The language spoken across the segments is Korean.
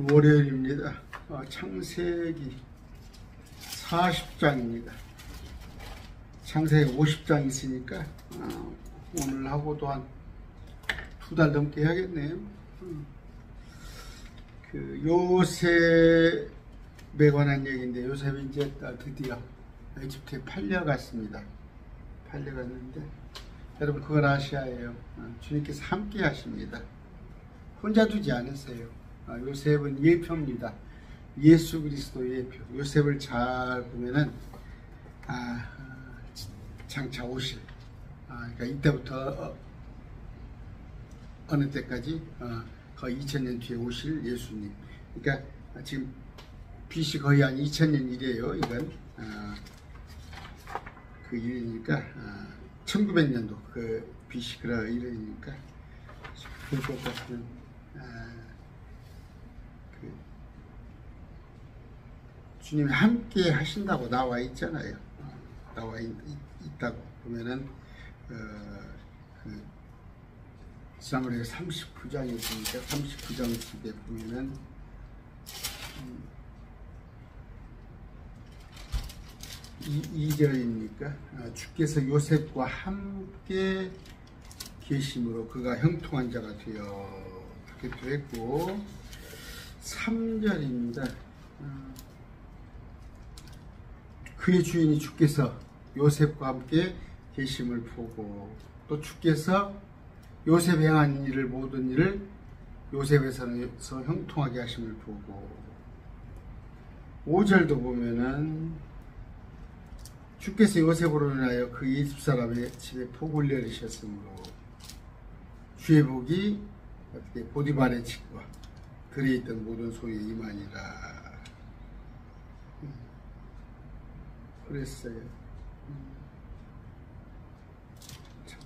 월요일입니다. 창세기 40장입니다. 창세기 50장 있으니까 오늘 하고도 한 2달 넘게 해야겠네요. 그 요셉에 관한 얘기인데, 요셉이 이제 드디어 에집트에 팔려갔습니다. 팔려갔는데 여러분 그걸 아셔야 해요. 주님께서 함께 하십니다. 혼자 두지 않으세요. 요셉은 예표입니다. 예수 그리스도 예표. 요셉을 잘 보면은 장차 오실, 그러니까 이때부터 어느 때까지 거의 2000년 뒤에 오실 예수님. 그러니까 지금 BC 거의 한 2000년 이래요. 이건 그 일이니까 1900년도 그 BC 그라 일이니까 그것 같은 주님이 함께 하신다고 나와 있잖아요. 나와 있다고 보면은 지난번에 39장에 있으니까 39장 쪽에 보면은 2절이니까 주께서 요셉과 함께 계심으로 그가 형통한 자가 되어, 그렇게 되었고, 3절입니다. 그의 주인이 주께서 요셉과 함께 계심을 보고, 또 주께서 요셉 행한 일을, 모든 일을 요셉에서 형통하게 하심을 보고, 5절도 보면은 주께서 요셉으로 인하여 그 이집 사람의 집에 복을 내리셨으므로 주의 복이 어떻게 보디발의 집과 들에 있던 모든 소유에 임하니라. 그랬어요.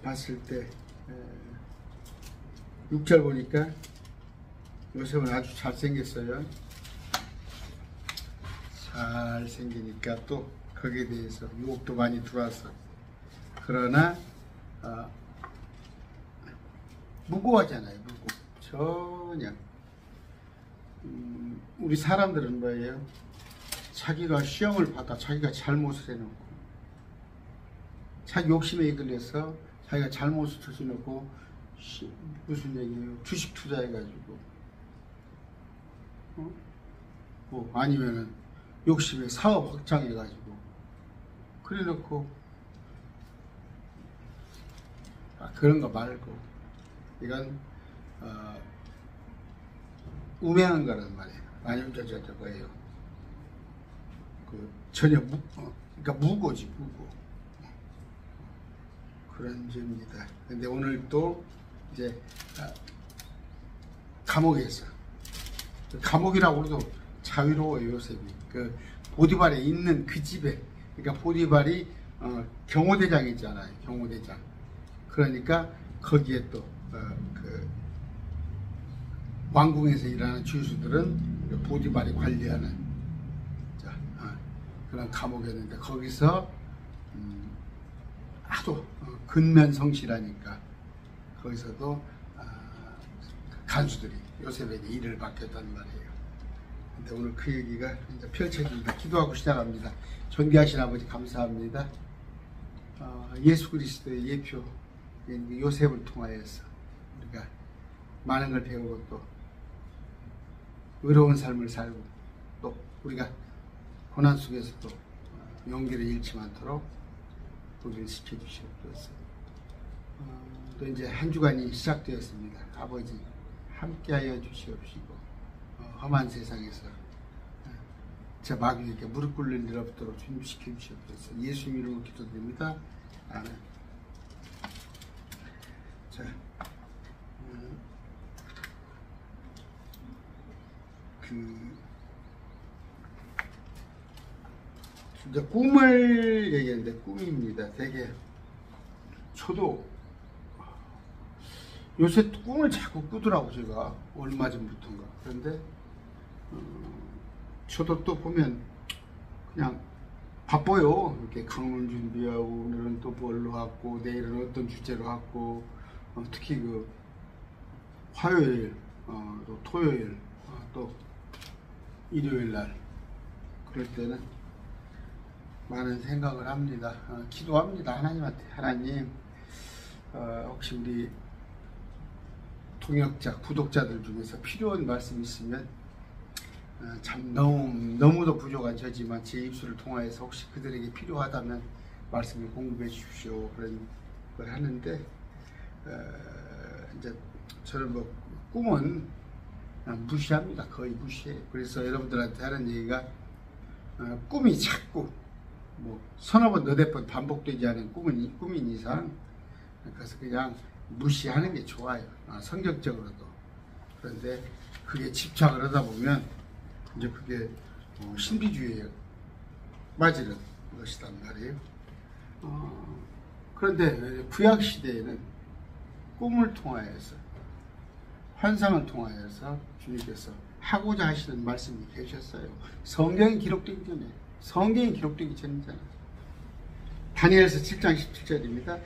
봤을 때 6절 보니까 요셉은 아주 잘생겼어요. 잘생기니까 또 거기에 대해서 유혹도 많이 들어와서, 그러나 무고하잖아요. 무고. 전혀 우리 사람들은 뭐예요? 자기가 시험을 받아 자기가 잘못을 해놓고, 자기 욕심에 이끌려서 자기가 잘못을 저질러놓고, 무슨 얘기예요? 주식 투자해가지고, 아니면은 욕심에 사업 확장해가지고, 그래놓고 그런 거 말고, 이건 우매한 거란 말이에요. 아니면 저거예요. 전혀 그러니까 무고지, 무고. 그런 점입니다. 근데 오늘 또 이제 감옥에서, 감옥이라고 해도 자유로워요. 요셉이 그 보디발에 있는 그 집에, 그러니까 보디발이 경호대장 있잖아요. 경호대장. 그러니까 거기에 또 그 왕궁에서 일하는 주수들은 보디발이 관리하는 그런 감옥이었는데, 거기서 아주 근면성실하니까 거기서도 간수들이 요셉에게 일을 맡겼단 말이에요. 근데 오늘 그 얘기가 이제 펼쳐집니다. 기도하고 시작합니다. 존귀하신 아버지, 감사합니다. 예수 그리스도의 예표 요셉을 통하여서 우리가 많은 걸 배우고, 또 의로운 삶을 살고, 또 우리가 고난 속에서도 용기를 잃지 않도록 우리를 지켜주시옵소서. 또 이제 한 주간이 시작되었습니다. 아버지 함께하여 주시옵시고, 험한 세상에서 저 마귀에게 무릎 꿇는 일 없도록 준비시켜 주시옵소서. 예수 이름으로 기도드립니다. 아멘. 자, 이제 꿈을 얘기하는데, 꿈입니다. 되게 저도 요새 꿈을 자꾸 꾸더라고, 제가 얼마 전부터인가. 그런데 저도 또 보면 그냥 바빠요. 이렇게 강론 준비하고, 오늘은 또 뭘로 하고, 내일은 어떤 주제로 하고, 특히 그 화요일, 또 토요일, 또 일요일 날 그럴 때는 많은 생각을 합니다. 기도합니다. 하나님한테. 하나님, 혹시 우리 동역자, 구독자들 중에서 필요한 말씀이 있으면 참 너무도 부족한 저지만 제 입술을 통하여서 혹시 그들에게 필요하다면 말씀을 공급해 주십시오. 그런 걸 하는데 이제 저는 뭐 꿈은 무시합니다. 거의 무시해요. 그래서 여러분들한테 하는 얘기가 꿈이 자꾸 뭐 서너 번 너댓 번 반복되지 않은 꿈인 이상 그래서 그냥 무시하는 게 좋아요. 성격적으로도. 그런데 그게 집착을 하다 보면 이제 그게 신비주의에 빠지는 것이란 말이에요. 그런데 구약 시대에는 꿈을 통하여서 환상을 통하여서 주님께서 하고자 하시는 말씀이 계셨어요. 성경이 기록되기 전이잖아요. 다니엘서 7장 17절입니다.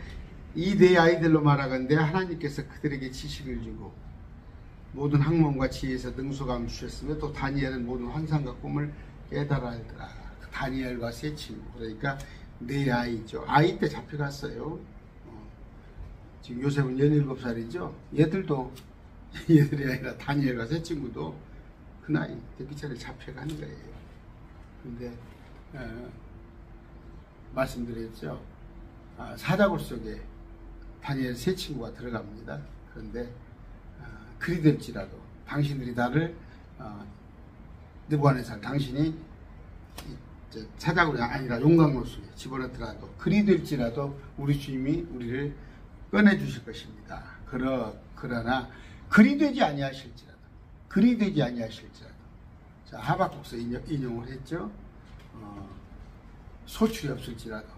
이 네 아이들로 말하건대 하나님께서 그들에게 지식을 주고 모든 학問과 지혜에서 능수감을 주셨으며 또 다니엘은 모든 환상과 꿈을 깨달아 알더라. 다니엘과 세 친구, 그러니까 네 아이죠. 아이 때 잡혀갔어요. 지금 요셉은 17살이죠. 얘들이 아니라 다니엘과 세 친구도 그 나이 데뷔차례 잡혀가는 거예요. 근데 말씀드렸죠. 사자굴 속에 다니엘 세 친구가 들어갑니다. 그런데 그리 될지라도 당신들이 나를 느부갓네살 당신이 사자굴이 아니라 용광로 속에 집어넣더라도 그리 될지라도 우리 주님이 우리를 꺼내주실 것입니다. 그러나 그리 되지 아니하실지라도 자, 하박국서 인용을 했죠. 소출이 없을지라도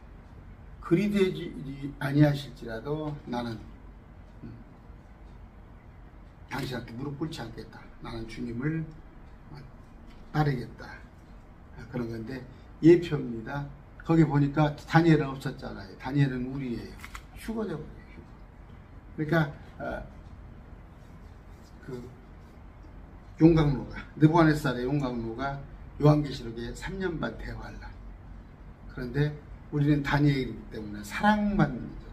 그리 되지 아니하실지라도 나는 당신한테 무릎 꿇지 않겠다. 나는 주님을 따르겠다. 그런 건데 예표입니다. 거기 보니까 다니엘은 없었잖아요. 다니엘은 우리예요. 휴거돼 버려요. 그러니까 그 용광로가 느부갓네살의 용광로가 요한계시록에 3년 반 대환란. 그런데 우리는 다니엘이기 때문에 사랑받는 자.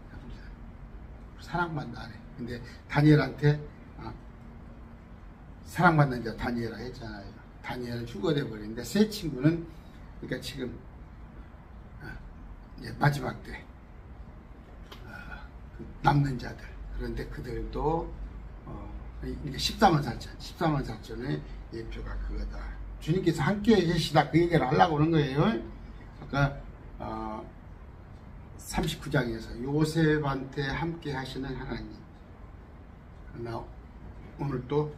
근데 다니엘한테 사랑받는 자 다니엘이라 했잖아요. 다니엘은 휴거돼 버리는데 세 친구는 그러니까 지금 마지막 때 남는 자들. 그런데 그들도 이게 13원 사천의 예표가 그거다. 주님께서 함께 계시다 그 얘기를 하려고 하는 거예요. 아까 39장에서 요셉한테 함께 하시는 하나님, 그러나 오늘 또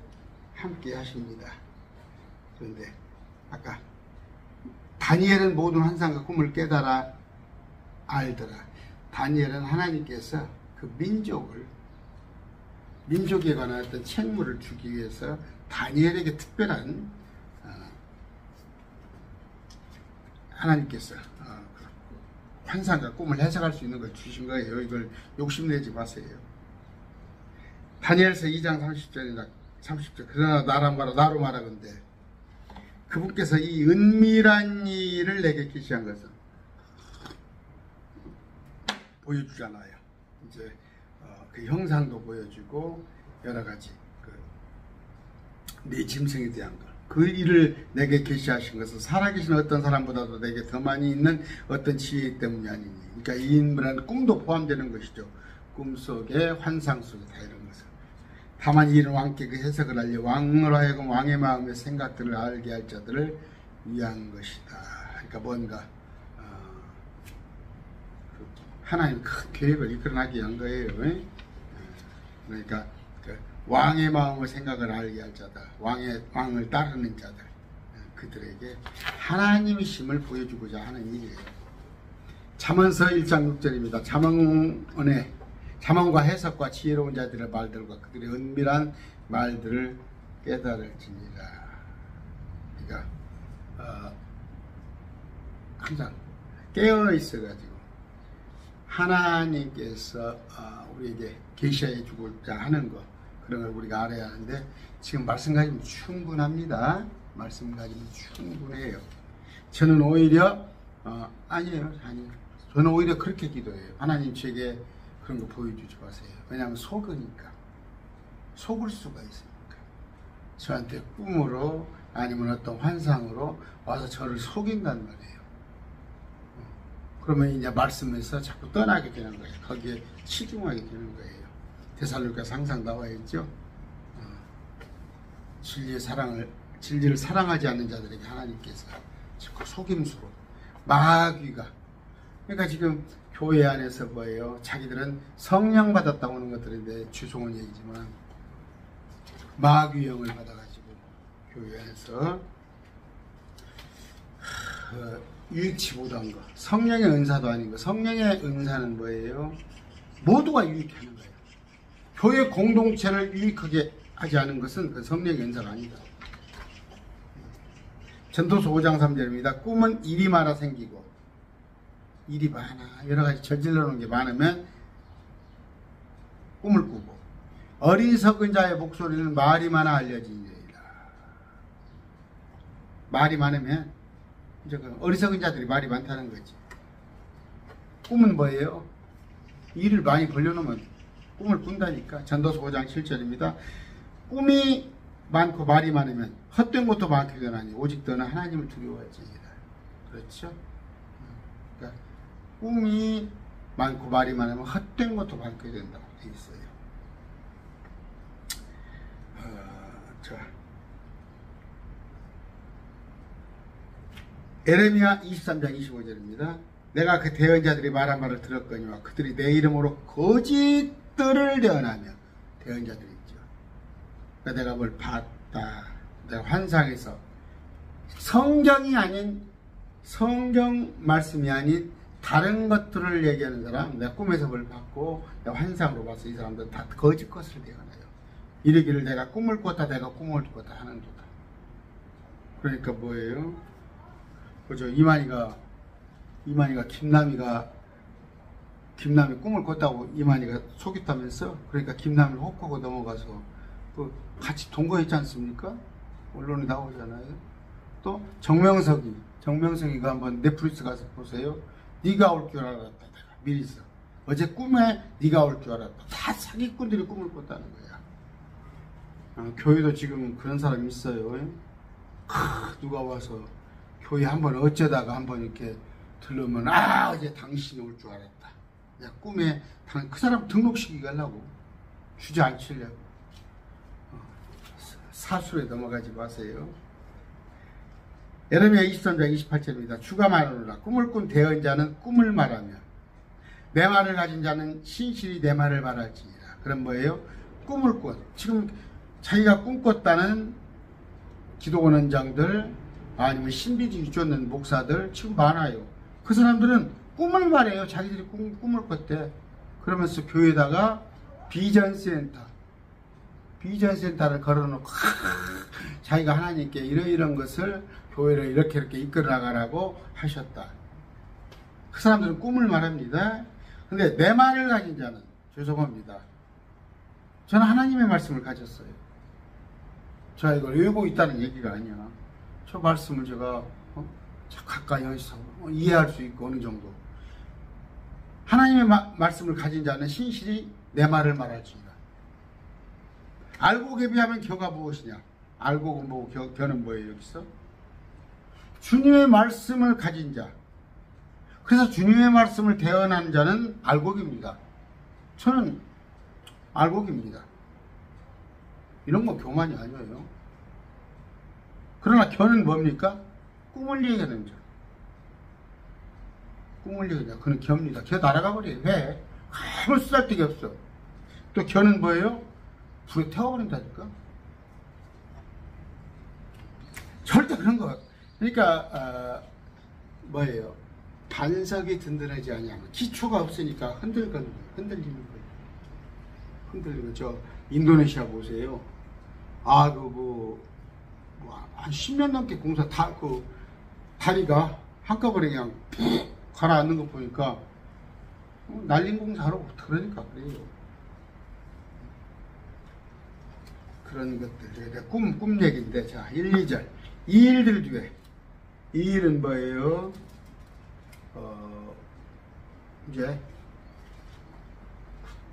함께 하십니다. 그런데 아까 다니엘은 모든 환상과 꿈을 깨달아 알더라. 다니엘은 하나님께서 그 민족에 관한 어떤 책무를 주기 위해서 다니엘에게 특별한 하나님께서 환상과 꿈을 해석할 수 있는 걸 주신 거예요. 이걸 욕심내지 마세요. 다니엘서 2장 30절 그러나 나로 말하건대 그분께서 이 은밀한 일을 내게 계시한 것은 보여주잖아요. 이제 그 형상도 보여주고 여러 가지 네 짐승에 대한 것. 그 일을 내게 계시하신 것은 살아계신 어떤 사람보다도 내게 더 많이 있는 어떤 지혜 때문이 아니니. 그러니까 이 인물은 꿈도 포함되는 것이죠. 꿈속에 환상 속에 다 이런 것은. 다만 이는 왕께 그 해석을 알려 왕으로 하여금 왕의 마음의 생각들을 알게 할 자들을 위한 것이다. 그러니까 뭔가 하나님 큰 계획을 이끌어나게 위한 거예요. 그러니까 왕의 마음을 생각을 알게 할 자다. 왕을 따르는 자들. 그들에게 하나님의 힘을 보여주고자 하는 일이에요. 잠언서 1장 6절입니다. 잠언과 해석과 지혜로운 자들의 말들과 그들의 은밀한 말들을 깨달을지니라. 그러니까 항상 깨어 있어가지고 하나님께서 우리에게 계시해 주고자 하는 것, 그런 걸 우리가 알아야 하는데 지금 말씀 가지고 충분합니다. 말씀 가지면 충분해요. 저는 오히려 아니에요. 저는 오히려 그렇게 기도해요. 하나님 제게 그런 거 보여주지 마세요. 왜냐하면 속으니까. 속을 수가 있으니까. 저한테 꿈으로 아니면 어떤 환상으로 와서 저를 속인단 말이에요. 그러면 이제 말씀에서 자꾸 떠나게 되는 거예요. 거기에 치중하게 되는 거예요. 데살로니가서 항상 나와 있죠. 진리를 사랑하지 않는 자들에게 하나님께서 자꾸 속임수로 마귀가, 그러니까 지금 교회 안에서 뭐예요? 자기들은 성령 받았다고 하는 것들인데 주송은 얘기지만 마귀 영을 받아가지고 교회 안에서 유익치 못한 거, 성령의 은사도 아닌 거. 성령의 은사는 뭐예요? 모두가 유익하는 거예요. 교회 공동체를 유익하게 하지 않은 것은 그 성령의 은사가 아니다. 전도서 5장 3절입니다. 꿈은 일이 많아 생기고, 일이 많아 여러 가지 저질러 놓은 게 많으면 꿈을 꾸고, 어리석은 자의 목소리는 말이 많아 알려지리라. 말이 많으면 이제 어리석은 자들이 말이 많다는 거지. 꿈은 뭐예요? 일을 많이 벌려놓으면 꿈을 꾼다니까. 전도서 5장 7절입니다. 꿈이 많고 말이 많으면 헛된 것도 많게 되나니 오직 너는 하나님을 두려워할지니라. 그렇죠? 그러니까 꿈이 많고 말이 많으면 헛된 것도 많게 된다고 되어 있어요. 에레미야 23장 25절입니다. 내가 그 대언자들이 말한 말을 들었거니와 그들이 내 이름으로 거짓들을 대언하며, 대언자들이 있죠. 그러니까 내가 뭘 봤다, 내가 환상에서 성경이 아닌, 성경 말씀이 아닌 다른 것들을 얘기하는 사람, 내가 꿈에서 뭘 봤고 내가 환상으로 봤어, 이 사람들은 다 거짓 것을 대언해요. 이르기를 내가 꿈을 꿨다, 내가 꿈을 꿨다 하는도다. 그러니까 뭐예요? 그죠? 이만희가 김남이 꿈을 꿨다고 이만희가 속였다면서. 그러니까 김남이를 혹하고 넘어가서 그 같이 동거했지 않습니까? 언론에 나오잖아요. 또 정명석이가 한번 넷플릭스 가서 보세요. 네가 올 줄 알았다. 내가 미리서 어제 꿈에 네가 올 줄 알았다. 다 사기꾼들이 꿈을 꿨다는 거야. 교회도 지금 그런 사람이 있어요. 누가 와서 교회 한번 어쩌다가 한번 이렇게 들르면 어제 당신이 올 줄 알았다. 야, 꿈에 그 사람 등록시키게 하려고, 주저앉히려고. 사술에 넘어가지 마세요. 에레미야 23장 28절입니다. 주가 말하노라. 꿈을 꾼 대언자는 꿈을 말하며 내 말을 가진 자는 신실히 내 말을 말할지니라. 그럼 뭐예요? 꿈을 꾼, 지금 자기가 꿈꿨다는 기독원 원장들 아니면 신비주의 쫓는 목사들 지금 많아요. 그 사람들은 꿈을 말해요. 자기들이 꿈을 꿨대. 그러면서 교회에다가 비전센터를 걸어놓고 자기가 하나님께 이런 것을 교회를 이렇게 이끌어 나가라고 하셨다. 그 사람들은 꿈을 말합니다. 근데 내 말을 가진 자는, 죄송합니다, 저는 하나님의 말씀을 가졌어요. 제가 이걸 외우고 있다는 얘기가 아니야. 저 말씀을 제가 가까이서 이해할 수 있고 어느 정도. 하나님의 말씀을 가진 자는 신실히 내 말을 말할지니라. 알고 계비하면 겨가 무엇이냐? 알고 공부하고 겨는 뭐예요? 여기서 주님의 말씀을 가진 자, 그래서 주님의 말씀을 대언하는 자는 알곡입니다. 저는 알곡입니다. 이런 거 교만이 아니에요. 그러나 겨는 뭡니까? 꿈을 얘기하는 자. 꿈을 얘기하는 자. 그는 겨입니다. 겨 날아가 버려요. 왜? 아무 쓰잘데기 없어. 또 겨는 뭐예요? 불에 태워버린다니까. 절대 그런 거. 그러니까 뭐예요? 반석이 든든하지 아니하면 기초가 없으니까 흔들리는 거예요. 저 인도네시아 보세요. 한 10년 넘게 공사 다리가 한꺼번에 그냥 푹 가라앉는 거 보니까 날림 공사하라고 그러니까 그래요. 그런 것들. 꿈 얘기인데, 자, 1, 2절. 이 일들 뒤에, 이 일은 뭐예요? 이제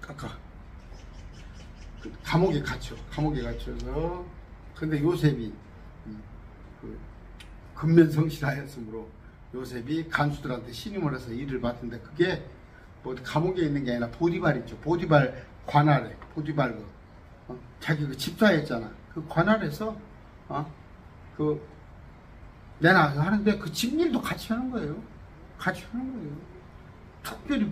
아까 감옥에 갇혀서 근데 요셉이 그 근면성실하였으므로 요셉이 간수들한테 신임을 해서 일을 맡는데 그게 뭐 감옥에 있는 게 아니라 보디발 있죠. 보디발 관할에 보디발 자기 그 집사였잖아. 그 관할에서 그 내나 하는데 그 집일도 같이 하는 거예요. 특별히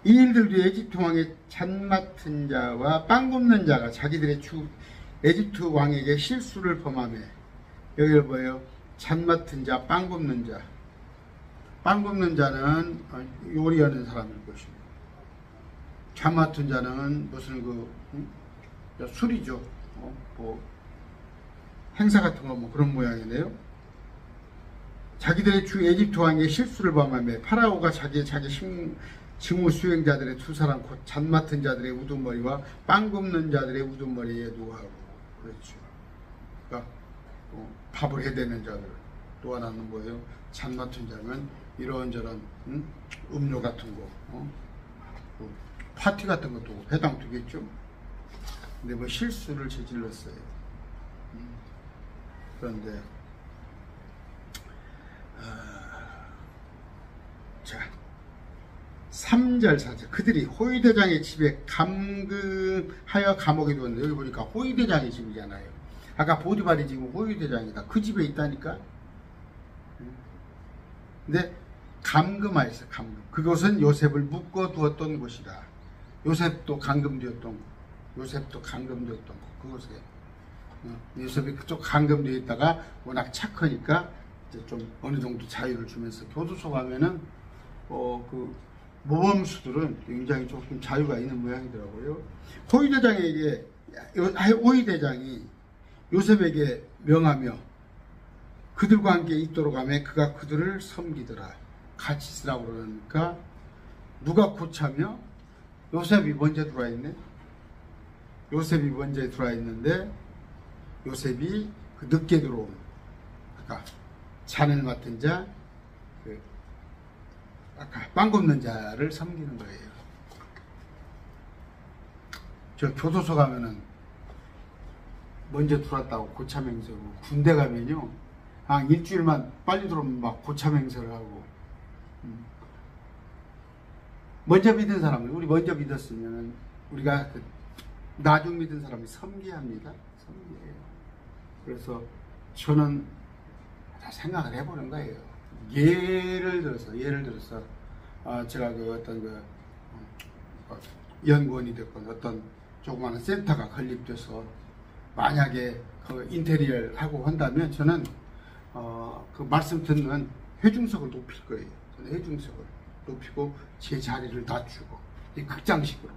이 일들 뒤에 에집트 왕의 잔 맡은 자와 빵 굽는 자가 자기들의 주 에집트 왕에게 실수를 범하며 여기 뭐예요? 잔 맡은 자, 빵 굽는 자. 빵 굽는 자는 요리하는 사람일 것이고 잔 맡은 자는 무슨 술이죠. 행사 같은 거 그런 모양이네요. 자기들의 주 에집트 왕의 실수를 범하며 파라오가 자기 직무 수행자들의 두 사람 곧 잔 맡은 자들의 우두머리와 빵 굽는 자들의 우두머리에 누하고 그렇죠. 그러니까 밥을 해대는 자들 또 하나는 뭐예요? 잔 맡은 자면 이런저런 음료 같은 거 파티 같은 것도 해당되겠죠. 근데 뭐 실수를 저질렀어요. 그런데 자 3절 4절 그들이 호위대장의 집에 감금하여 감옥에 두었는데 여기 보니까 호위대장의 집이잖아요. 아까 보디발이 지금 호위대장이다. 그 집에 있다니까. 근데 감금하였어. 감금. 그것은 요셉을 묶어두었던 곳이라. 요셉도 감금되었던 곳. 그곳에 요셉이 그쪽 감금되어 있다가 워낙 착하니까 이제 좀 어느 정도 자유를 주면서 교도소 가면은 그 모범수들은 굉장히 조금 자유가 있는 모양이더라고요. 호위대장이 요셉에게 명하며 그들과 함께 있도록 하며 그가 그들을 섬기더라. 같이 있으라고 그러니까 누가 고차며 요셉이 먼저 들어와 있네. 요셉이 먼저 들어와 있는데 요셉이 그 늦게 들어온 아까 잔을 맡은 자 아까 빵 굽는 자를 섬기는 거예요. 저 교도소 가면은 먼저 들어왔다고 고참행세로 군대 가면요 일주일만 빨리 들어오면 막 고참행세를 하고 먼저 믿은 사람들 우리 먼저 믿었으면 우리가 나중 믿은 사람이 섬기합니다. 섬기해요. 그래서 저는 생각을 해보는 거예요. 예를 들어서 제가 어떤 연구원이 됐건 어떤 조그마한 센터가 건립돼서 만약에 그 인테리어를 하고 한다면 저는 그 말씀 듣는 회중석을 높일 거예요. 저는 회중석을 높이고 제 자리를 낮추고 이 극장식으로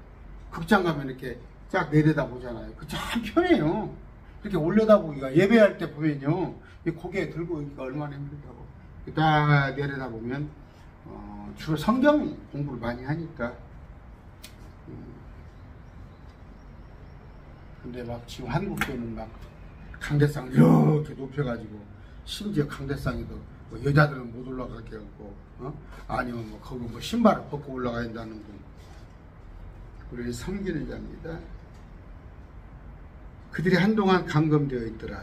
극장 가면 이렇게 쫙 내려다 보잖아요. 그 참 편해요. 이렇게 올려다보기가 예배할 때 보면요 이 고개 들고 있기가 얼마나 힘들다고 딱 내려다 보면 주로 성경 공부를 많이 하니까 근데 막 지금 한국교는 막 강대상 이렇게 높여가지고 심지어 강대상에도 뭐 여자들은 못 올라가게 하고 아니면 뭐 거기 뭐 신발을 벗고 올라가야 된다는 거 우리 섬기는 자입니다. 그들이 한동안 감금되어 있더라.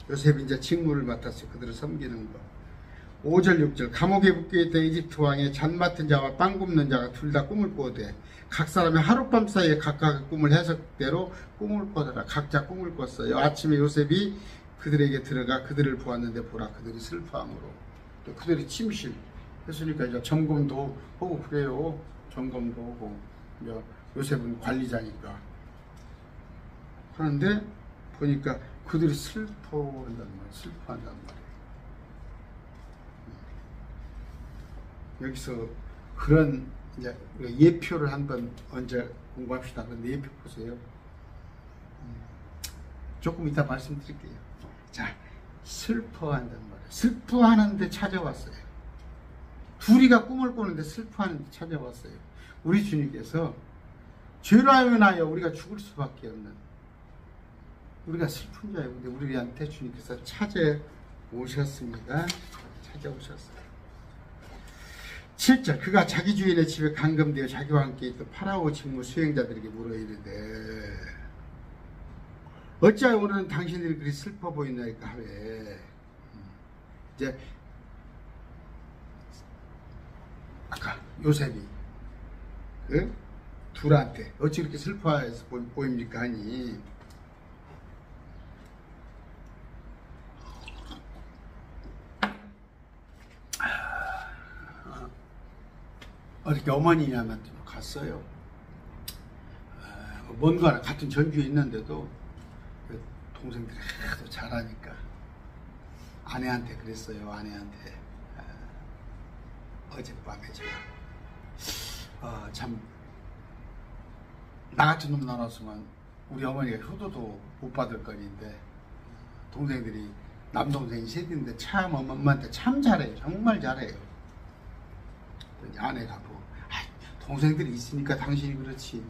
요셉이 이제 직무를 맡았어요. 그들을 섬기는 거. 5절 6절 감옥에 묶여있던 이집트 왕의 잔 맡은 자와 빵 굽는 자가 둘 다 꿈을 꾸었대. 각 사람이 하룻밤 사이에 각각의 꿈을 해석대로 꿈을 꿔더라. 각자 꿈을 꿨어요. 아침에 요셉이 그들에게 들어가 그들을 보았는데 보라 그들이 슬퍼함으로 또 그들이 침실 했으니까 이제 점검도 하고 그래요. 점검도 하고 이제 요셉은 관리자니까 그런데 보니까 그들이 슬퍼한단 말이에요. 여기서 그런 이제 예표를 한번 언제 공부합시다. 그런데 예표 보세요. 조금 이따 말씀드릴게요. 자, 슬퍼한단 말이에요. 슬퍼하는데 찾아왔어요. 둘이가 꿈을 꾸는데 슬퍼하는데 찾아왔어요. 우리 주님께서 죄로 인하여 우리가 죽을 수밖에 없는 우리가 슬픈 자예요. 근데 우리한테 주님께서 찾아오셨습니다. 찾아오셨어요. 7절 그가 자기 주인의 집에 감금되어 자기와 함께 있던 파라오 직무 수행자들에게 물어 이르되 어찌하여 오늘은 당신들이 그리 슬퍼 보이나이까 하되 이제 아까 요셉이 그 둘한테 어찌 그렇게 슬퍼해서 보입니까 하니 어떻게 어머니냐한테 갔어요. 뭔가 같은 전주에 있는데도 동생들이 하도 잘하니까 아내한테 그랬어요. 아내한테 어젯밤에 제가 참 나 같은 놈 나눴으면 우리 어머니가 효도도 못 받을 거리인데 동생들이 남동생이 셋인데 참 엄마한테 참 잘해요. 정말 잘해요. 아내가 뭐 동생들이 있으니까 당신이 그렇지.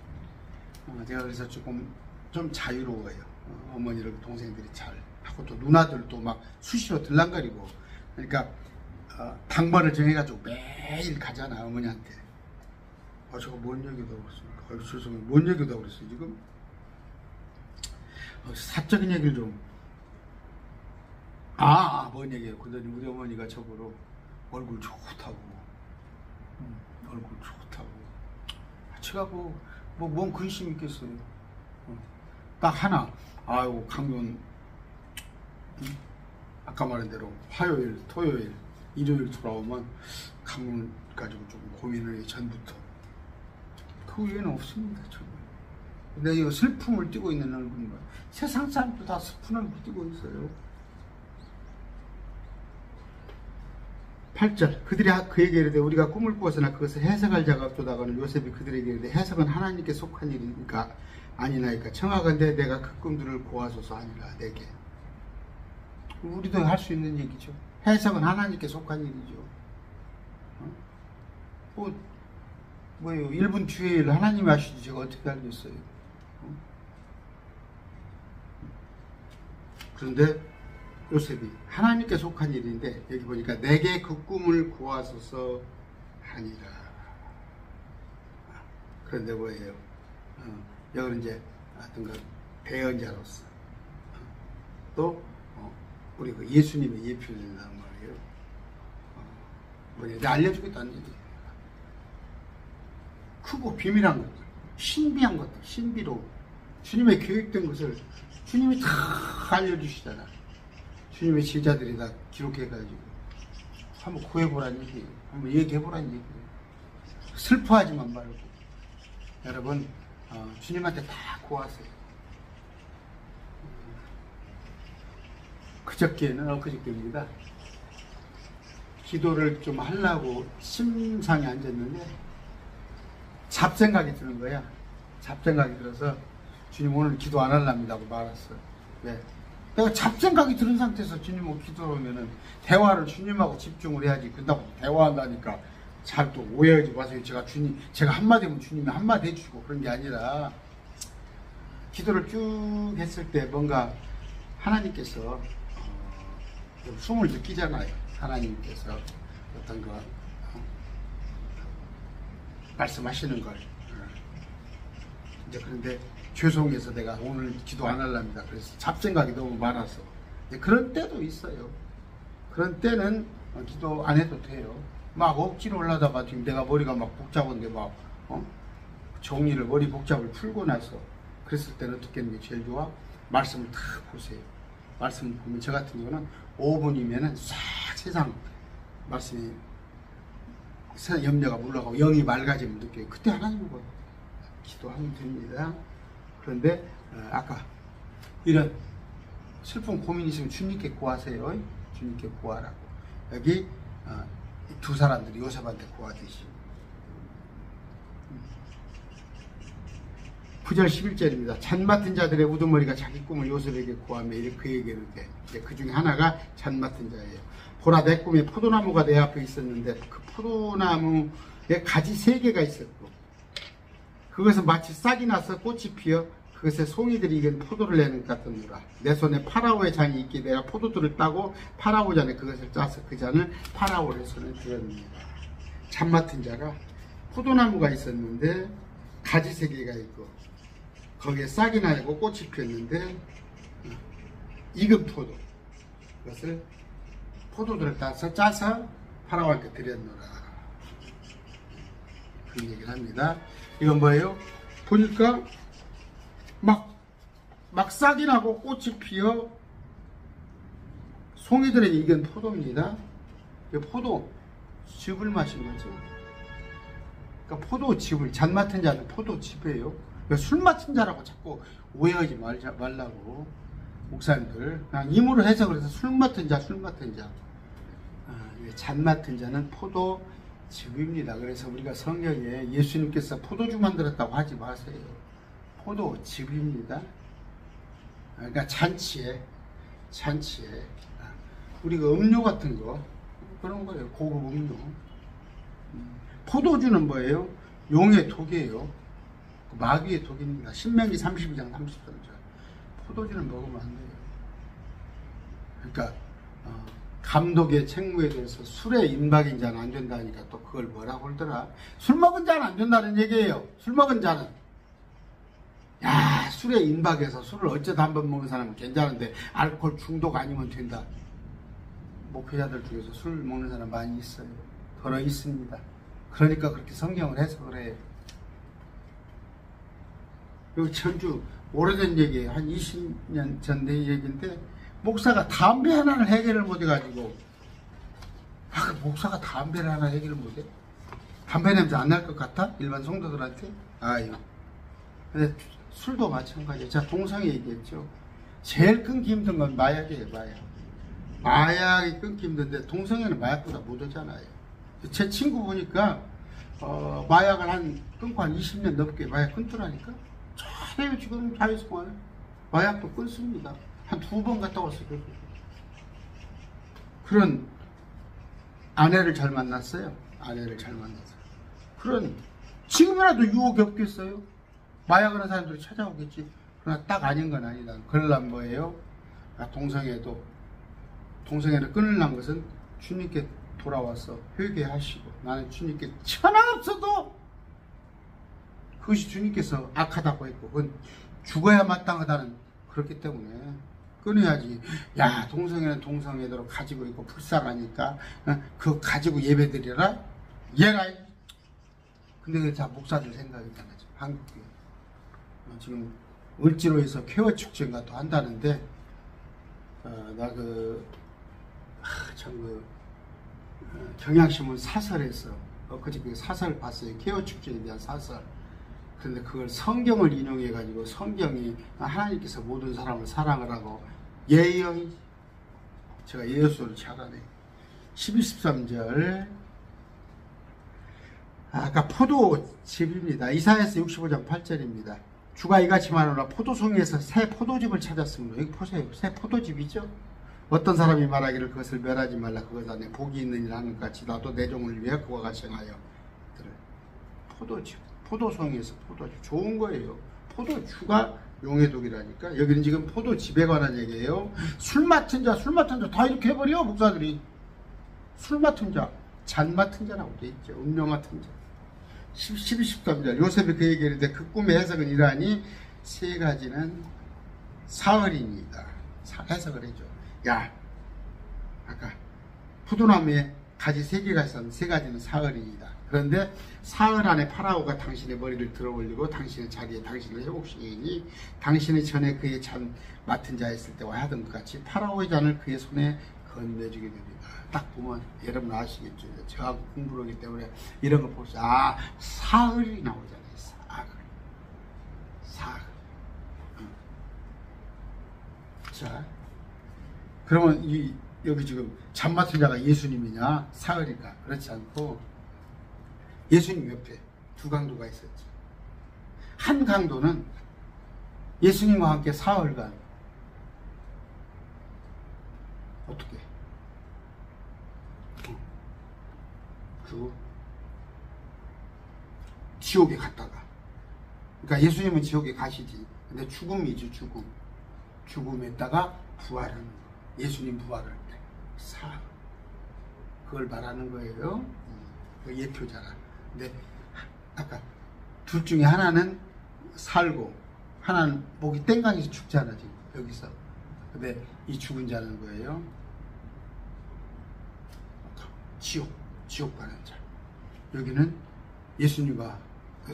제가 그래서 조금 좀 자유로워요. 어머니를 동생들이 잘 하고 또 누나들도 막 수시로 들랑거리고 그러니까 당번을 정해가지고 매일 가잖아 어머니한테. 저거 뭔 얘기도 하고 있습니까? 죄송해요. 뭔 얘기도 하고 있어요 지금? 사적인 얘기를 좀 뭔 얘기예요? 그러더니 우리 어머니가 저거로 얼굴 좋다고 얼굴 좋다고 제가 뭔 근심이 있겠어요. 딱 하나 아이고 강변 아까 말한 대로 화요일 토요일 일요일 돌아오면 강변 가지고 좀 고민을 해요. 전부터 그 외에는 없습니다. 정말. 근데 이 슬픔을 띠고 있는 얼굴인 거예요. 세상 사람도 다 슬픈 얼굴 띠고 있어요. 8절 그들이 그에게 이르되 우리가 꿈을 꾸었으나 그것을 해석할 자가 없도다가는 요셉이 그들에게 이르되 해석은 하나님께 속한 일이니까 아니나이까 청하건대 내가 그 꿈들을 고하소서 하니라 내게. 우리도 할 수 있는 얘기죠. 해석은 하나님께 속한 일이죠. 뭐예요? 1분 뒤에 일 하나님이 하시지 제가 어떻게 알겠어요. 그런데 요셉이 하나님께 속한 일인데 여기 보니까 내게 그 꿈을 구하소서 하니라. 그런데 뭐예요? 여기는 이제 어떤가 대언자로서 또 우리 그 예수님의 예표된다는 말이에요. 뭐냐 알려주겠다는 얘기예요. 크고 비밀한 것들, 신비한 것들, 신비로 주님의 계획된 것을 주님이 다 알려주시잖아. 주님의 제자들이 다 기록해가지고 한번 구해보라는 얘기예요. 한번 얘기해보라는 얘기예요. 슬퍼하지만 말고 여러분 주님한테 다 구하세요. 엊그저께입니다. 기도를 좀 하려고 심상에 앉았는데 잡생각이 드는 거야. 잡생각이 들어서 주님 오늘 기도 안 하랍니다 하고 말았어. 왜? 내가 잡생각이 드는 상태에서 주님하고 기도하면은 대화를 주님하고 집중을 해야지. 그렇다고 대화한다니까 잘 또 오해하지 마세요. 제가 한마디 하면 주님이 한마디 해주시고 그런 게 아니라 기도를 쭉 했을 때 뭔가 하나님께서 좀 숨을 느끼잖아요. 하나님께서 어떤 거 말씀하시는 걸. 이제 그런데 죄송해서 내가 오늘 기도 안 하랍니다. 그래서 잡생각이 너무 많아서. 그런 때도 있어요. 그런 때는 기도 안 해도 돼요. 막 억지로 올라다가 지금 내가 머리가 막 복잡한데 막 정리를 머리 복잡을 풀고 나서 그랬을 때는 어떻게 하는 게 제일 좋아? 말씀을 다 보세요. 말씀을 보면 저 같은 경우는 5분이면은 싹 세상 말씀이 염려가 물러가고 영이 맑아짐을 느껴요. 그때 하나님을 기도하면 됩니다. 그런데 아까 이런 슬픈 고민이 있으면 주님께 구하세요. 주님께 구하라고. 여기 두 사람들이 요셉한테 구하듯이. 9절 11절입니다. 잔 맡은 자들의 우두머리가 자기 꿈을 요셉에게 구하며 그에게 이르되 그 중에 하나가 잔 맡은 자예요. 보라 내 꿈에 포도나무가 내 앞에 있었는데 그 포도나무에 가지 3개가 있었고 그것은 마치 싹이 나서 꽃이 피어 그것에 송이들이 익은 포도를 내는 것 같더라. 내 손에 파라오의 잔이 있기에 내가 포도들을 따고 파라오 잔에 그것을 짜서 그 잔을 파라오의 손에 들었느니라. 잔 맡은 자가 포도나무가 있었는데 가지 3개가 있고 거기에 싹이 나고 꽃이 피었는데 익은 포도, 그것을 포도들을 따서 짜서 파라오한테 드렸노라. 그 얘기를 합니다. 이건 뭐예요? 보니까 막 싹이 나고 꽃이 피어 송이들에게 익은 포도입니다. 포도즙을 마신 거죠. 그러니까 포도즙을, 잔 맡은 자는 포도즙이에요. 술 맡은 자라고 자꾸 오해하지 말라고 목사님들 그냥 임으로 해석을 해서 술 맡은 자. 잔 맡은 자는 포도즙입니다. 그래서 우리가 성경에 예수님께서 포도주 만들었다고 하지 마세요. 포도즙입니다. 그러니까 잔치에 우리가 음료 같은 거 그런 거예요. 고급 음료. 포도주는 뭐예요? 용의 독이에요. 마귀의 독입니다. 신명기 32장 33절. 포도주는 먹으면 안 돼요. 그러니까 감독의 책무에 대해서 술에 임박인 자는 안 된다니까 또 그걸 뭐라고 그러더라. 술 먹은 자는 안 된다는 얘기예요. 술 먹은 자는. 야, 술에 임박해서 술을 어쩌다 한 번 먹는 사람은 괜찮은데 알코올 중독 아니면 된다. 목회자들 중에서 술 먹는 사람 많이 있어요. 더러 있습니다. 그러니까 그렇게 성경을 해석을 해요. 여기 전주 오래된 얘기예요. 한 20년 전 된 얘기인데 목사가 담배 하나를 해결을 못해가지고 목사가 담배를 하나 해결을 못해? 담배 냄새 안 날 것 같아? 일반 성도들한테? 아유. 근데 술도 마찬가지예요. 제가 동성애 얘기했죠. 제일 끊기 힘든 건 마약이에요. 마약이 끊기 힘든데 동성애는 마약보다 못하잖아요. 제 친구 보니까 마약을 끊고 한 20년 넘게 마약 끊더라니까. 잘해요. 지금 사회생활 마약도 끊습니다. 한 2번 갔다 왔어요. 그런 아내를 잘 만났어요. 그런 지금이라도 유혹이 없겠어요. 마약을 하는 사람들이 찾아오겠지. 그러나 딱 아닌 건 아니다. 그러려면 뭐예요? 동성애를 끊으려는 것은 주님께 돌아와서 회개하시고 나는 주님께 천하 없어도 그것이 주님께서 악하다고 했고 그건 죽어야 마땅하다는 그렇기 때문에 끊어야지. 야, 동성애는 동성애대로 가지고 있고 불쌍하니까 그거 가지고 예배드려라? 얘라. 근데 그게 다 목사들 생각이잖아요. 한국에 지금 을지로에서 쾌어 축제인가 또 한다는데 경향신문 사설에서 그저께 사설 봤어요. 쾌어 축제에 대한 사설. 그런데 그걸 성경을 인용해 가지고 성경이 하나님께서 모든 사람을 사랑을 하고 예언이 제가 예수를 잘하네. 12, 13절 아까 포도즙입니다. 이사야서 65장 8절입니다. 주가 이같이 말하노라 포도송이에서 새 포도즙을 찾았으므로 여기 보세요. 새 포도즙이죠. 어떤 사람이 말하기를 그것을 멸하지 말라 그것 안에 복이 있느니라 하는 것 같이 나도 내 종을 위해 그와 같이 행하여 포도즙 포도송이에서 포도즙 좋은 거예요. 포도주가 용의 독이라니까. 여기는 지금 포도즙에 관한 얘기예요. 술 맡은 자 다 이렇게 해버려 목사들이. 술 맡은 자, 잔 맡은 자라고 돼 있죠. 음료 맡은 자. 12, 13절 요셉이 그 얘기를 했는데 그 꿈의 해석은 이러하니 세 가지는 사흘입니다. 해석을 해줘. 야, 아까 포도나무에 가지 3개가 있었는데 3가지는 사흘입니다. 그런데 사흘 안에 파라오가 당신의 머리를 들어 올리고 당신의 자리에 당신을 회복시키니 당신의 전에 그의 잔 맡은 자 있을 때와 하던 것 같이 파라오의 잔을 그의 손에 건네주게 됩니다. 딱 보면 여러분 아시겠죠? 저하고 공부를 하기 때문에 이런 거 보세요. 사흘이 나오잖아요. 사흘. 자, 그러면 여기 지금 잔 맡은 자가 예수님이냐 사흘인가? 그렇지 않고 예수님 옆에 2 강도가 있었지. 한 강도는 예수님과 함께 사흘간 어떻게 지옥에 갔다가, 그러니까 예수님은 지옥에 가시지 근데 죽음이죠, 죽음. 죽음에다가 부활하는 거. 예수님 부활할 때 사흘. 그걸 말하는 거예요. 그 예표잖아. 근데 아까 둘 중에 하나는 살고 하나는 목이 땡강에서 죽잖아 지금 여기서. 근데 이 죽은 자는 거예요. 지옥 가는 자. 여기는 예수님과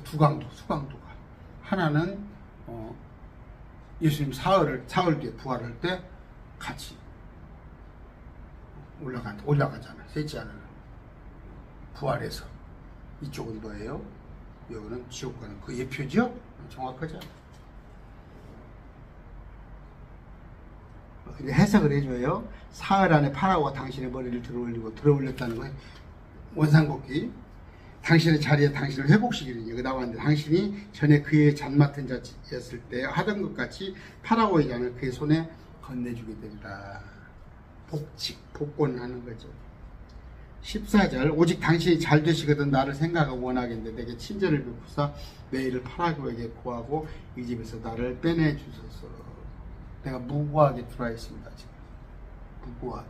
수강도가 하나는 예수님 사흘 뒤에 부활할 때 같이 올라가잖아. 셋째 하나는 부활해서 이쪽은 뭐예요? 여기는 지옥 가는 그 예표죠? 정확하죠? 근데 해석을 해줘요. 사흘 안에 파라오가 당신의 머리를 들어올렸다는 거예요. 원상복귀. 당신의 자리에 당신을 회복시키는 얘기가 나왔는데 당신이 전에 그의 잔맡은 자였을 때 하던 것 같이 파라오의 잔을 그의 손에 건네주게 되리라. 복권하는 거죠. 14절 오직 당신이 잘 되시거든 나를 생각하고 원하겠는데 내게 친절을 베푸사 내 일을 파라오에게 고하고 이 집에서 나를 빼내 주소서. 내가 무고하게 들어와 있습니다. 지금 무고하게.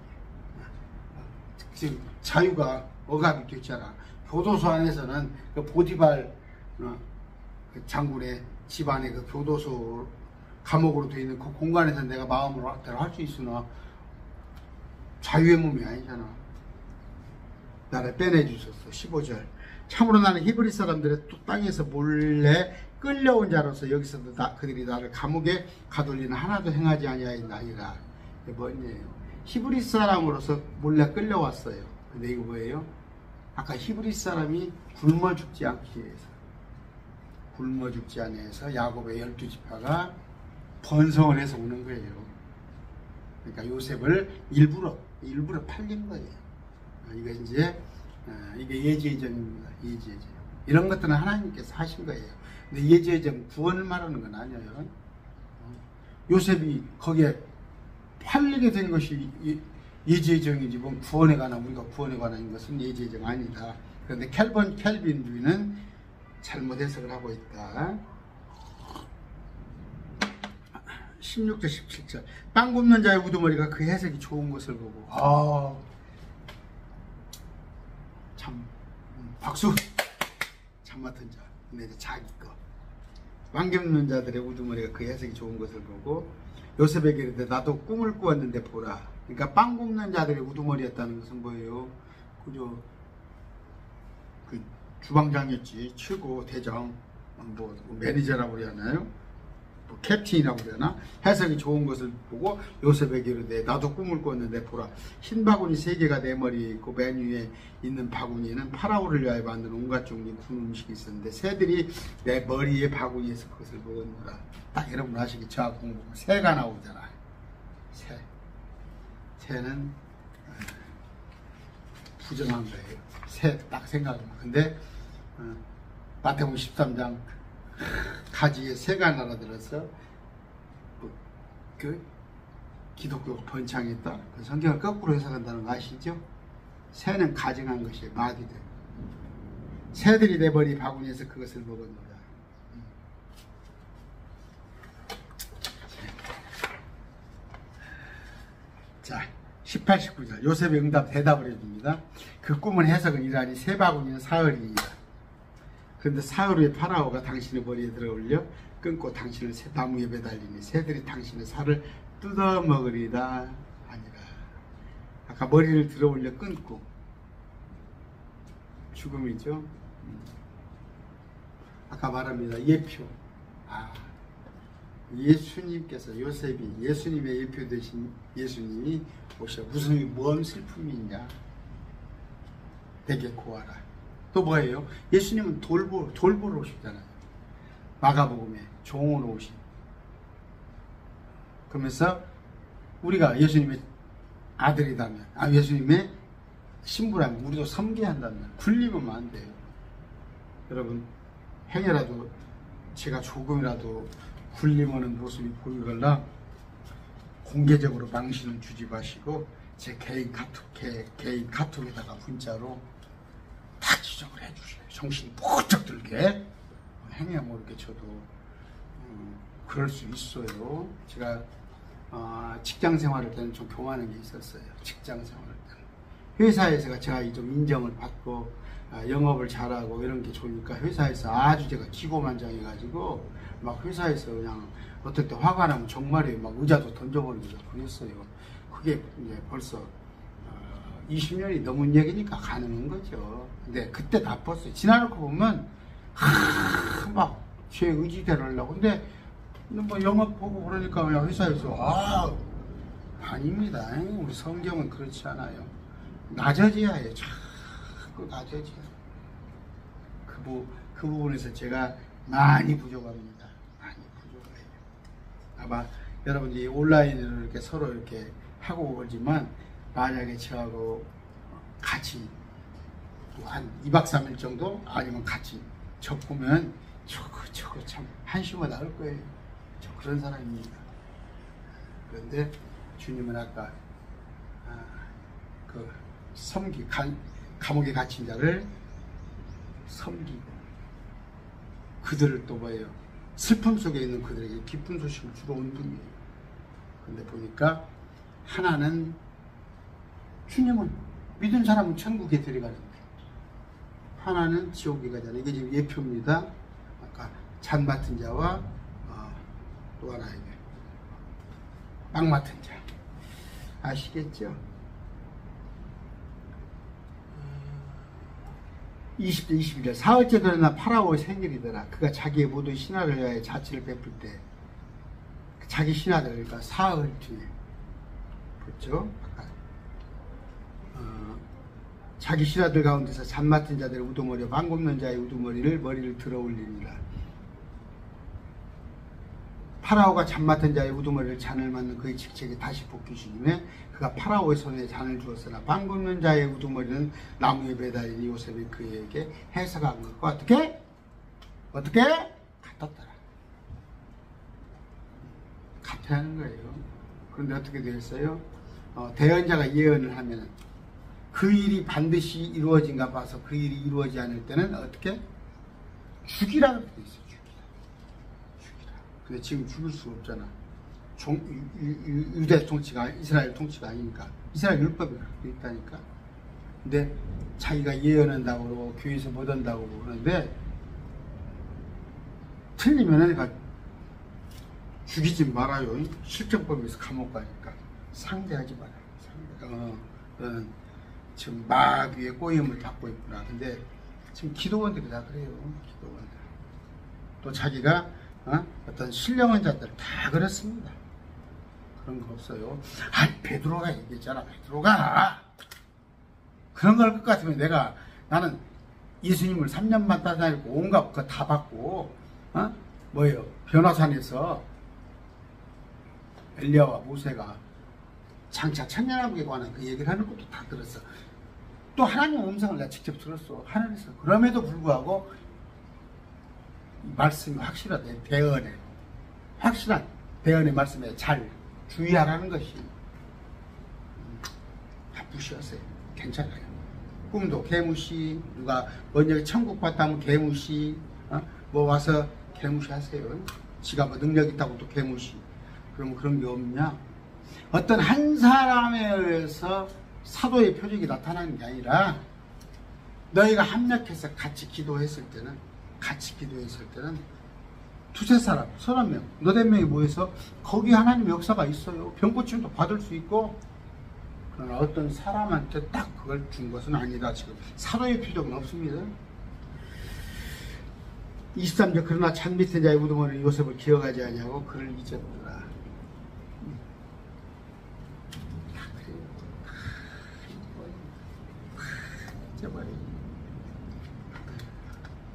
지금 자유가 억압이 됐잖아. 교도소 안에서는 그 보디발 그 장군의 집안에 그 교도소 감옥으로 되어 있는 그 공간에서 내가 마음으로 할 수 있으나 자유의 몸이 아니잖아. 나를 빼내주셨어. 15절 참으로 나는 히브리 사람들의 땅에서 몰래 끌려온 자로서 여기서도 그들이 나를 감옥에 가돌리는 하나도 행하지 아니하였나이다. 이게 뭐예요? 히브리 사람으로서 몰래 끌려왔어요. 근데 이거 뭐예요? 아까 히브리 사람이 굶어 죽지 않기 위해서, 굶어 죽지 않기 위해서 야곱의 12지파가 번성을 해서 오는 거예요. 그러니까 요셉을 일부러 팔린 거예요. 이거 이제 이게 예지예정입니다. 예지예정. 이런 것들은 하나님께서 하신 거예요. 근데 예지예정 구원을 말하는 건 아니에요. 요셉이 거기에 팔리게 된 것이 예지예정이지 뭐 구원에 관한 우리가 구원에 관한 것은 예지예정 아니다. 그런데 켈빈주의는 잘못 해석을 하고 있다. 16절 17절 빵 굽는 자의 우두머리가 그 해석이 좋은 것을 보고 참 박수. 잔맡은 자 근데 자기 거 빵 굽는 자들의 우두머리가 그 해석이 좋은 것을 보고 요셉에게 이르되 나도 꿈을 꾸었는데 보라. 그러니까 빵 굽는 자들의 우두머리였다는 것은 뭐예요? 그저 그 주방장이었지. 최고 대장 뭐 매니저라고 그러나요? 뭐 캡틴이라고 그러나? 해석이 좋은 것을 보고 요셉에게 이르되 나도 꿈을 꿨는데 보라. 흰 바구니 3개가 내 머리에 있고 맨 위에 있는 바구니에는 파라오를 위하여 만든 온갖 종류의 군 음식이 있었는데 새들이 내 머리에 바구니에서 그것을 먹었노라. 딱 여러분 아시기 저하고 공부 새가 나오잖아. 새는 부정한 거예요. 새 딱 생각하면. 근데 마태복음 13장 가지에 새가 날아들어서 그 기독교가 번창했다. 그 성경을 거꾸로 해석한다는 거 아시죠? 새는 가증한 것이에요. 마귀들. 새들이 내 머리 바구니에서 그것을 먹었노라. 자, 18, 19절 요셉의 대답을 해줍니다. 그 꿈은 해석은 이러하니 새 바구니는 사흘이니라. 그런데 사흘 후에 파라오가 당신의 머리에 들어올려 끊고 당신을 새 나무에 매달리니 새들이 당신의 살을 뜯어먹으리다 아니라. 아까 머리를 들어올려 끊고 죽음이죠. 아까 말합니다. 예표. 예수님께서 요셉이 예수님의 예표 되신 예수님이 오셔. 뭔 슬픔이 있냐. 내게 고하라. 또 뭐예요? 예수님은 돌보러 오시잖아요. 마가복음에 종으로 오신. 그러면서 우리가 예수님의 아들이라면, 예수님의 신부라면 우리도 섬겨야 한다면 굴리면 안 돼요. 여러분, 행여라도 제가 조금이라도 굴림하는 모습이 보이거나 공개적으로 망신을 주지 마시고 제 개인 카톡에다가 문자로 다 지적을 해주세요. 정신이 번쩍 들게. 행여 모르게 저도 그럴 수 있어요. 제가 직장 생활할 때는 좀 교만한 게 있었어요. 직장 생활할 때는 회사에서 제가 좀 인정을 받고 영업을 잘하고 이런 게 좋으니까 회사에서 아주 제가 기고만장해가지고 막 회사에서 그냥 어떨 때 화가 나면 정말에 막 의자도 던져버리고 그랬어요. 그게 이제 벌써 20년이 넘은 얘기니까 가능한 거죠. 근데 그때 나빴어요. 지나놓고 보면 막 제 의지대로 하려고. 근데 뭐 영업 보고 그러니까 그냥 회사에서 아닙니다. 우리 성경은 그렇지 않아요. 낮아져야 해요. 자꾸 낮아져야. 그 부분에서 제가 많이 부족합니다. 많이 부족해요. 아마 여러분들이 온라인으로 이렇게 서로 이렇게 하고 오지만 만약에 저하고 같이 한 2박 3일 정도 아니면 같이 접보면 저거 참 한심하다 할 거예요. 저 그런 사람입니다. 그런데 주님은 아까 그 감옥에 갇힌 자를 섬기고 그들을 또 뭐예요? 슬픔 속에 있는 그들에게 기쁜 소식을 주러 온 분이에요. 그런데 보니까 하나는 주님은 믿은 사람은 천국에 들어가는데 하나는 지옥에 가잖아요. 이게 지금 예표입니다. 아까 잔 맡은 자와 또 하나에게 빵 맡은 자 아시겠죠? 20절 21절 사흘째 되나 파라오의 생일이더라. 그가 자기의 모든 신하를 위하여 자치를 베풀 때 자기 신하들과 사흘 뒤에 그렇죠? 자기 신하들 가운데서 잔 맡은 자들의 우두머리와 빵 굽는 자의 머리를 들어 올리니라. 파라오가 잔 맡은 자의 우두머리를 잔을 맞는 그의 직책에 다시 복귀시기에 그가 파라오의 손에 잔을 주었으나 빵 굽는 자의 우두머리는 나무에 매달린 요셉이 그에게 해서간 것과 어떻게 같았더라. 같아 하는 거예요. 그런데 어떻게 되었어요? 대언자가 예언을 하면 그 일이 반드시 이루어진가 봐서 그 일이 이루어지지 않을 때는 어떻게? 죽이라고 되어 있어요. 죽이라. 근데 지금 죽일 수 없잖아. 유대 통치가 이스라엘 통치가 아니니까. 이스라엘 율법이 그렇게 있다니까. 근데 자기가 예언한다고 그러고 교회에서 못 한다고 그러는데 틀리면은 죽이지 말아요. 실정법에서 감옥 가니까 상대하지 말아요. 지금 막 위에 꼬임을 받고 있구나. 근데 지금 기도원들이 다 그래요. 기도원들. 또 자기가 어떤 신령한 자들 다 그렇습니다. 그런 거 없어요. 베드로가 얘기했잖아. 베드로가 그런 걸 것 같으면 나는 예수님을 3년만 따다니고 온갖 거 다 받고 뭐예요? 변화산에서 엘리야와 모세가 장차 천년왕국에 관한 그 얘기를 하는 것도 다 들었어. 또 하나님의 음성을 내가 직접 들었어. 하늘에서. 그럼에도 불구하고 말씀이 확실하대. 확실한 대언의 말씀에 잘 주의하라는 것이 바쁘셨어요. 괜찮아요. 꿈도 개무시, 누가 먼저 천국 봤다면 개무시, 뭐 와서 개무시 하세요. 지가 뭐 능력 있다고 또 개무시. 그럼 그런 게 없냐? 어떤 한 사람에 의해서 사도의 표적이 나타나는 게 아니라 너희가 합력해서 같이 기도했을 때는 두세 사람, 30명, 너댓 명이 모여서 거기 하나님의 역사가 있어요. 병고침도 받을 수 있고. 그러나 어떤 사람한테 딱 그걸 준 것은 아니다. 지금 사도의 표적은 없습니다. 23절 그러나 잔 밑에 자의 우두머리 요셉을 기억하지 아니하고 그를 잊었더라.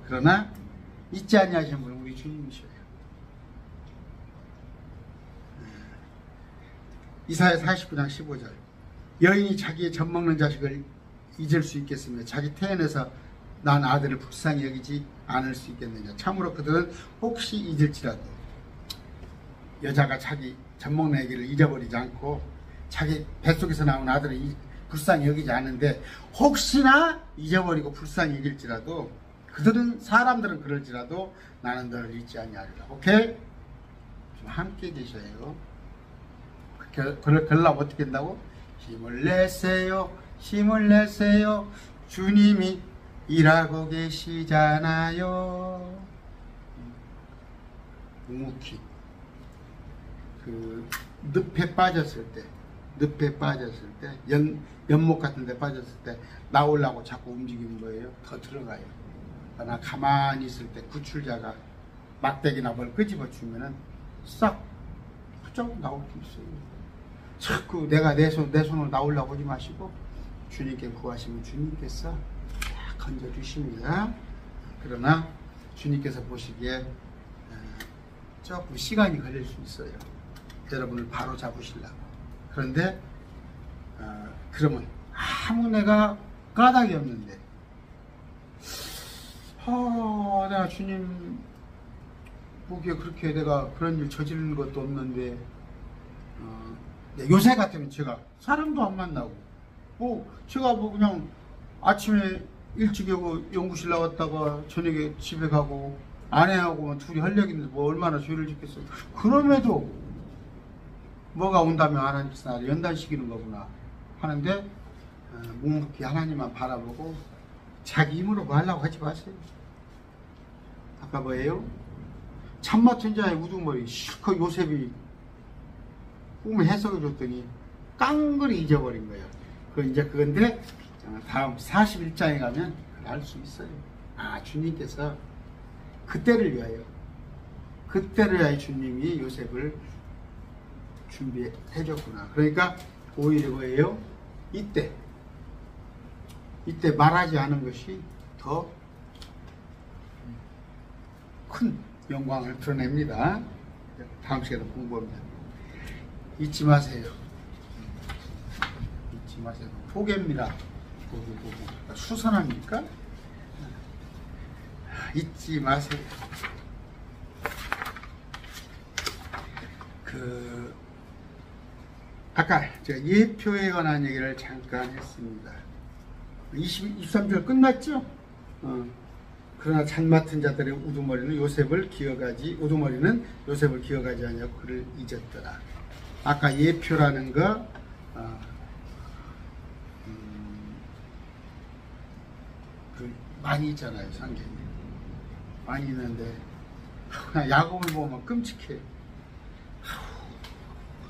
그러나 잊지 아니하시는 분은 우리 주님이셔요. 이사야 49장 15절 여인이 자기의 젖먹는 자식을 잊을 수 있겠으며 자기 태연에서 난 아들을 불쌍히 여기지 않을 수 있겠느냐. 참으로 그들은 혹시 잊을지라도 여자가 자기 젖먹는 아기를 잊어버리지 않고 자기 뱃속에서 나온 아들을 불쌍히 여기지 않는데 혹시나 잊어버리고 불쌍히 여길지라도 사람들은 그럴지라도 나는 너를 잊지 아니하리라. 오케이? 좀 함께 계셔요. 그러려면 어떻게 한다고? 힘을 내세요. 힘을 내세요. 주님이 일하고 계시잖아요. 묵묵히 그 늪에 빠졌을 때 연못 같은 데 빠졌을 때 나오려고 자꾸 움직이는 거예요. 더 들어가요. 그러나 가만히 있을 때 구출자가 막대기나 뭘 끄집어 주면은 싹 훌쩍 나올 수 있어요. 자꾸 내가 내 손으로 나오려고 하지 마시고 주님께 구하시면 주님께서 건져 주십니다. 그러나 주님께서 보시기에 조금 시간이 걸릴 수 있어요. 여러분을 바로 잡으시려고. 그런데 그러면 아무 내가 까닭이 없는데 내가 주님 보기에 그렇게 내가 그런 일 저지르는 것도 없는데 요새 같으면 제가 사람도 안 만나고 제가 그냥 아침에 일찍 오고 연구실 나왔다가 저녁에 집에 가고 아내하고 둘이 헐레기인데 얼마나 죄를 짓겠어요. 그럼에도 뭐가 온다면 하나님께서 나를 연단시키는 거구나 하는데 묵묵히 하나님만 바라보고 자기 힘으로 뭐 하려고 하지 마세요. 아까 뭐예요? 참 맡은 자의 우두머리 실컷 요셉이 꿈을 해석해 줬더니 깡그리 잊어버린 거예요. 그건데 다음 41장에 가면 알 수 있어요. 주님께서 그때를 위하여 주님이 요셉을 준비해 줬구나. 그러니까 오히려 뭐예요? 이때 말하지 않은 것이 더 큰 영광을 드러냅니다. 다음 시간에 공부합니다. 잊지 마세요. 포개입니다. 수선합니까? 잊지 마세요. 아까 제가 예표에 관한 얘기를 잠깐 했습니다. 23절 끝났죠? 그러나 잘 맡은 자들의 우두머리는 요셉을 기억하지 아니하고 그를 잊었더라. 아까 예표라는 거 많이 있잖아요. 성경에 많이 있는데 그냥 야곱을 보면 끔찍해.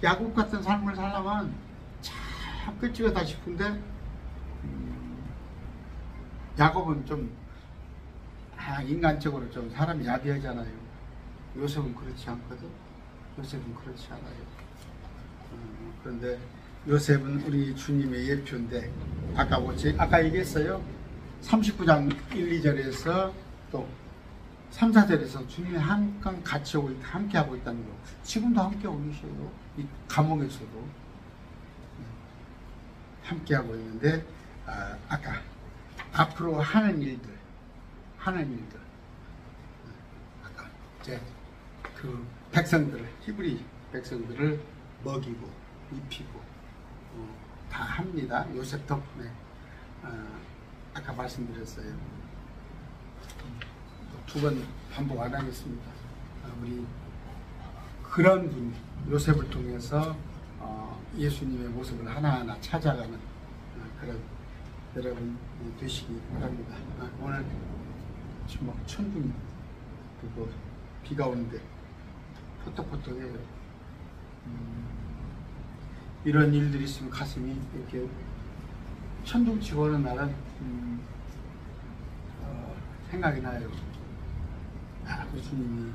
야곱 같은 삶을 살려면 참 끝이다 싶은데 야곱은 좀 인간적으로 좀 사람이 야비하잖아요. 요셉은 그렇지 않거든. 요셉은 그렇지 않아요. 그런데 요셉은 우리 주님의 예표인데 아까 얘기했어요. 39장 1, 2절에서 또 3, 4절에서 주님이 항상 같이 함께 하고 있다는 거. 지금도 함께 하고 계셔요. 이 감옥에서도 함께 하고 있는데 아까 앞으로 하는 일들 아까 이제 그 히브리 백성들을 먹이고 입히고 다 합니다. 요셉 덕분에 아까 말씀드렸어요. 두 번 반복 안 하겠습니다. 우리 그런 분 요셉을 통해서 예수님의 모습을 하나하나 찾아가는 그런 여러분 되시기 바랍니다. 오늘 지금 막 천둥이 그리고 비가 오는데 포떡포떡해요. 이런 일들이 있으면 가슴이 이렇게 천둥치고 오는 날은 생각이 나요. 예수님이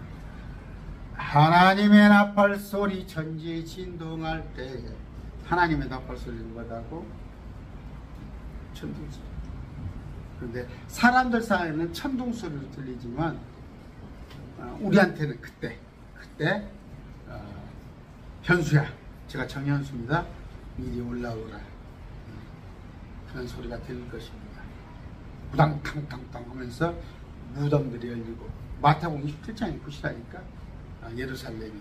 하나님의 나팔 소리 천지에 진동할 때 하나님의 나팔 소리는 뭐라고? 천둥 소리. 그런데 사람들 사이에는 천둥 소리로 들리지만 우리한테는 그때 현수야, 제가 정현수입니다. 미리 올라오라. 그런 소리가 들릴 것입니다. 우당탕탕탕 하면서 무덤들이 열리고 마태복음 27장이 보시라니까 예루살렘이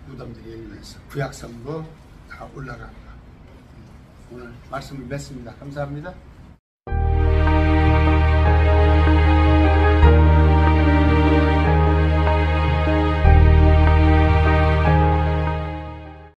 무덤들이 열리면서 구약성도 다 올라갑니다. 오늘 말씀을 맺습니다. 감사합니다.